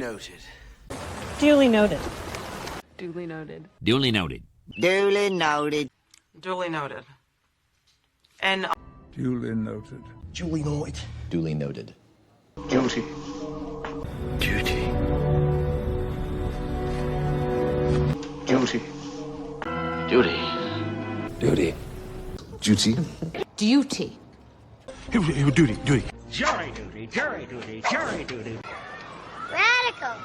noted. Duly noted. Duly noted. Duly noted. Duly noted. Duly noted. And Duly noted. Duly noted. Duly noted. Duty. Duty. Duty. Duty. Duty. Duty. Duty. Duty. Jury duty, jury duty, jury duty. Radical.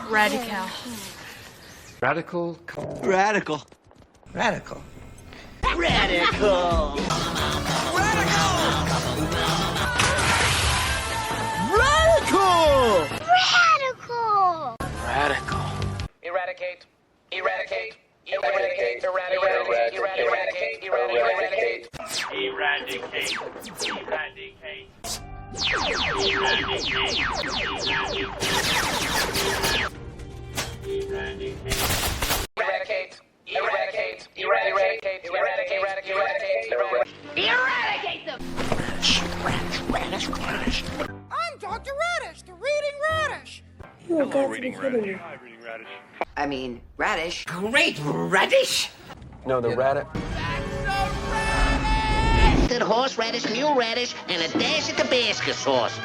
radical. Radical. Radical. Radical. Radical. Radical. Radical. Radical. Eradicate. Eradicate. Eradicate. Eradicate. Eradicate. Eradicate. Eradicate. Eradicate. Eradicate. Eradicate. Eradicate them. Radish. I'm Dr. Radish, the reading radish. I mean, radish. Great radish. No, the radish. Good horseradish, mule radish, and a dash of Tabasco sauce.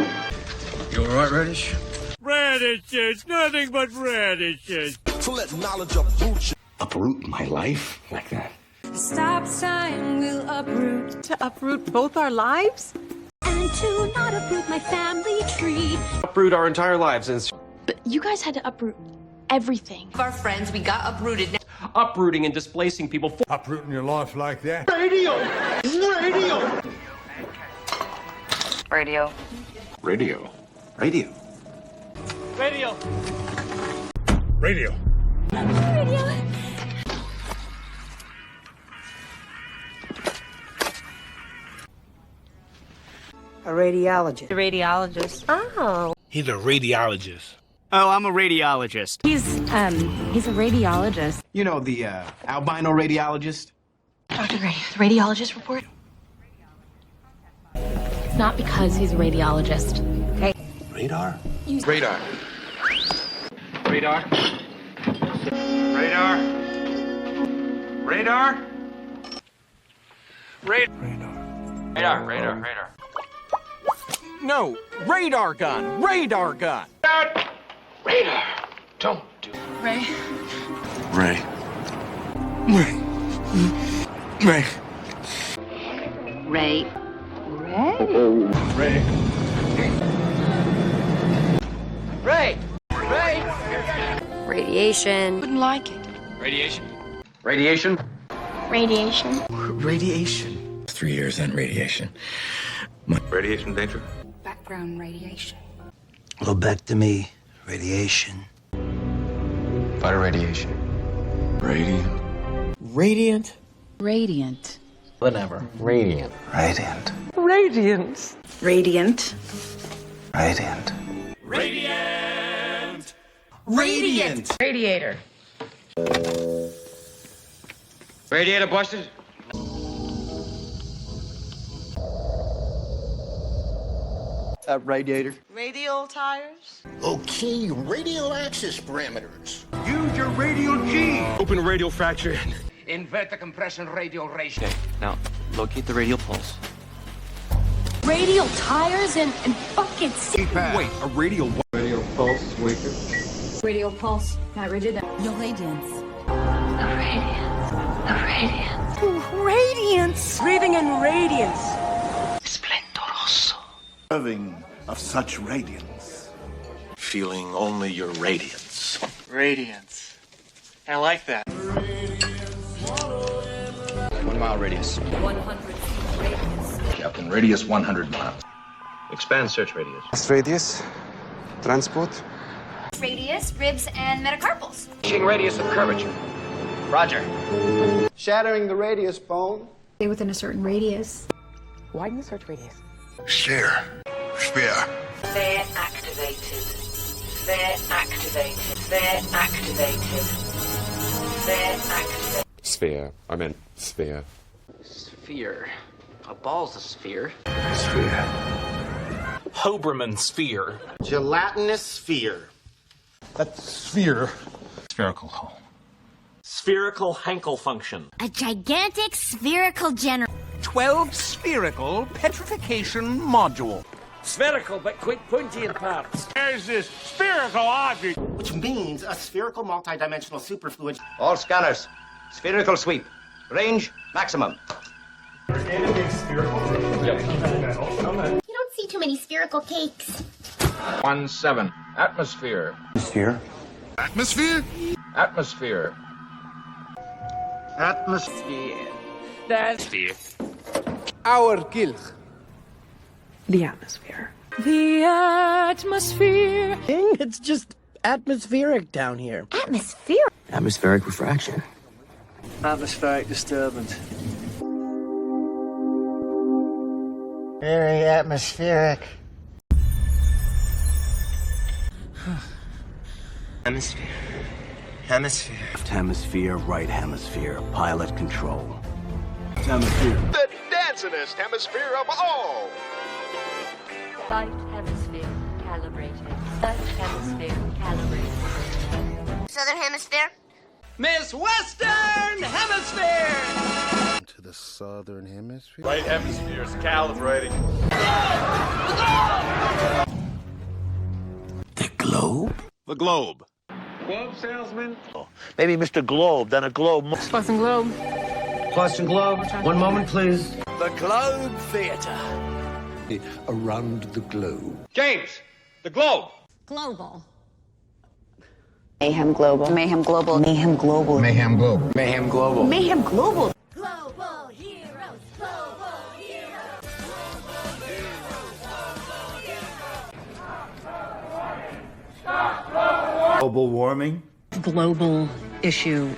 You alright, Radish? Radishes, nothing but radishes. To let knowledge uproot you. Uproot my life like that. Stop sign will uproot. To uproot both our lives? And to not uproot my family tree. Uproot our entire lives and But you guys had to uproot everything. Our friends, we got uprooted. uprooting and displacing people. Uprooting your life like that? Radio. Radio. Radio. Radio. Radio. Radio. Radio. A radiologist. The radiologist. Oh. He's a radiologist. Oh, I'm a radiologist. He's a radiologist. You know, the albino radiologist? Dr. Gray, the radiologist report? It's not because he's a radiologist. Okay. Radar? Radar. Radar. Radar. Radar. Radar. Radar. No, radar gun. Radar gun. Radar. Don't do Ray. Ray. Ray. Ray. Ray. Radiation. Wouldn't like it. Radiation. Radiation. Radiation. Radiation. 3 years in radiation. Radiation danger. Background radiation. Lobectomy, radiation. Photoradiation. Radiant. Radiant. Radiant. Whatever. Radiant. Radiant. Radiance. Radiant. Radiant. Radiant. Radiator. Radiator busted. Radiator. Radial tires. Okay, radial axis parameters. Use your radial G. Open radial fracture. Invert the compression radial ratio. Now, locate the radial pulse. Radial tires and buckets. Wait, a radial what? Radial pulse. Not rigid. Your radiance. The radiance. The radiance. Radiance. Breathing in radiance. Serving of such radiance. Feeling only your radiance. Radiance. I like that. 1 mile radius. 100 radius. Captain, radius 100 miles. Expand search radius. Radius. Transport. Radius, ribs, and metacarpals. Changing radius of curvature. Roger. Shattering the radius bone. Stay within a certain radius. Widen the search radius. Sphere. Sphere. Sphere activated. Sphere activated. Sphere activated. Sphere activated. Sphere. I meant sphere. Sphere. A ball's a sphere. Sphere. Hoberman sphere. Gelatinous sphere. That sphere. Spherical hole. Spherical Hankel function. A gigantic spherical generator. 12 spherical petrification module. Spherical but quite pointy in parts. There's this spherical object. Which means a spherical multidimensional superfluid. All scanners. Spherical sweep. Range maximum. You don't see too many spherical cakes. 17. Atmosphere. Sphere. Atmosphere? Atmosphere. Atmosphere. Our Gilch. The atmosphere. The atmosphere. It's just atmospheric down here. Atmosphere? Atmospheric refraction. Atmospheric disturbance. Very atmospheric. Hemisphere. Hemisphere. Left hemisphere, right hemisphere. Pilot control. Hemisphere. The dancingest hemisphere of all. Right hemisphere calibrated. Left hemisphere calibrated. Southern hemisphere? Miss Western Hemisphere! To the southern hemisphere. Right hemisphere is calibrating. The globe? The globe. Globe salesman. Maybe Mr. Globe, then a globe. Plus and globe. Plus and globe. One moment, please. The Globe Theater. Around the globe. James. The globe. Global. Mayhem Global. Mayhem Global. Mayhem Global. Mayhem globe. Mayhem Global. Mayhem Global. Global heroes. Global heroes. Global warming. Global issue.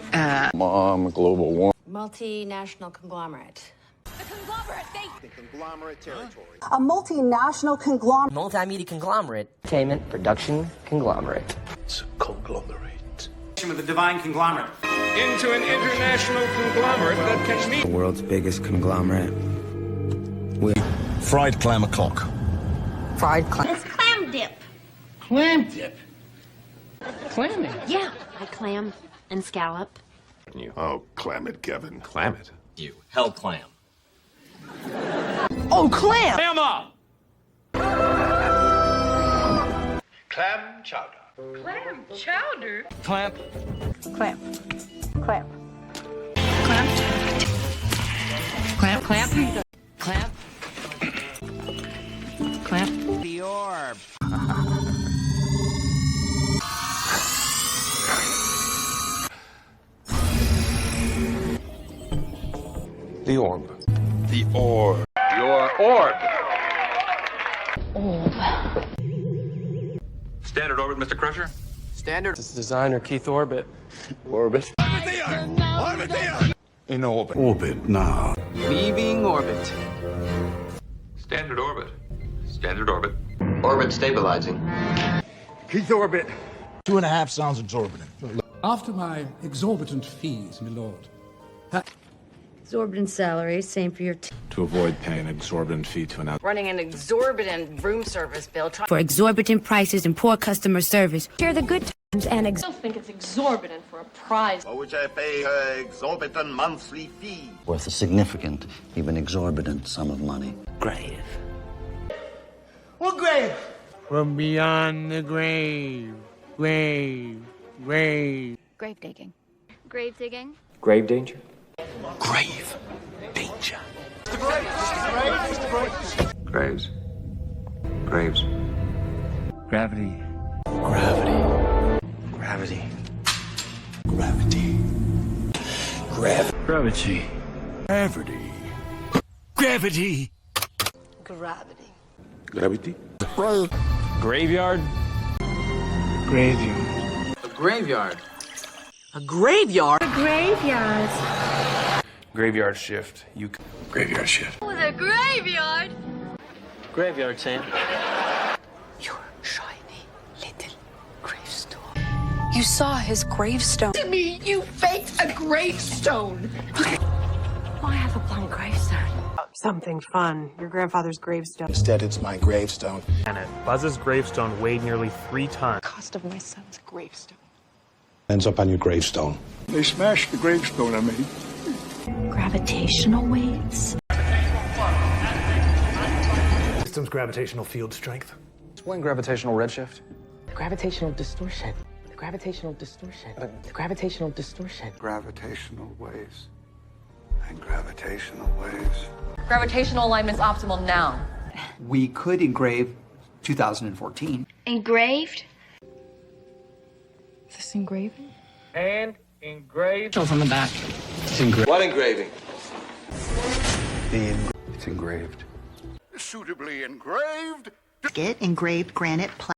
Mom, global warming. Multinational conglomerate. The conglomerate territory. A multinational conglomerate. Multimedia conglomerate. Entertainment production conglomerate. It's a conglomerate. With a divine conglomerate. Into an international conglomerate that can meet. The world's biggest conglomerate. Fried clam o'clock. Fried clam. It's clam dip. Clam dip. Clamming. Yeah, I clam and scallop. Oh, clam it, Kevin. Clam it. You. Hell clam. Oh, clam! Emma! Clam chowder. Clam chowder? Clamp. Clamp. Clamp. Clamp. Clamp. Clamp. Clamp. Clamp. The orb. The orb. The orb. Your orb. Orb. Standard orbit, Mr. Crusher. Standard. This is designer Keith Orbit. Orbit. In orbit. Orbit now. Leaving orbit. Standard orbit. Standard orbit. Orbit stabilizing. Keith Orbit. 2.5 sounds exorbitant. After my exorbitant fees, my lord. Exorbitant salary, same for your To avoid paying an exorbitant fee to an Running an exorbitant room service bill. for exorbitant prices and poor customer service. Share the good times and I still think it's exorbitant for a prize. For which I pay her exorbitant monthly fee. worth a significant, even exorbitant sum of money. Grave. What grave? From beyond the grave. Grave. Grave. grave digging. Grave digging. Grave danger. Grave. Danger. Graves. Graves. Gravity. Gravity. Gravity. Gravity. Gravity. Gravity. Gravity. Gravity. Gravity. Graveyard. Graveyard. A graveyard. A graveyard? Graveyards. Graveyard shift. Graveyard shift. Oh, the graveyard. Graveyard Sam. Your shiny little gravestone. You saw his gravestone. To me, you faked a gravestone. I have a blank gravestone. Something fun. Your grandfather's gravestone. Instead, it's my gravestone. Buzz's gravestone weighed nearly 3 tons. Cost of my son's gravestone. Ends up on your gravestone. They smashed the gravestone I made. Gravitational waves. System's gravitational field strength. Explain gravitational redshift. The gravitational distortion. The gravitational distortion. The gravitational distortion. Gravitational waves. And gravitational waves. Gravitational alignment's optimal now. We could engrave 2014. Engraved? Is this engraving? And engraved. Show from the back. What engraving? It's engraved. Suitably engraved. Get engraved granite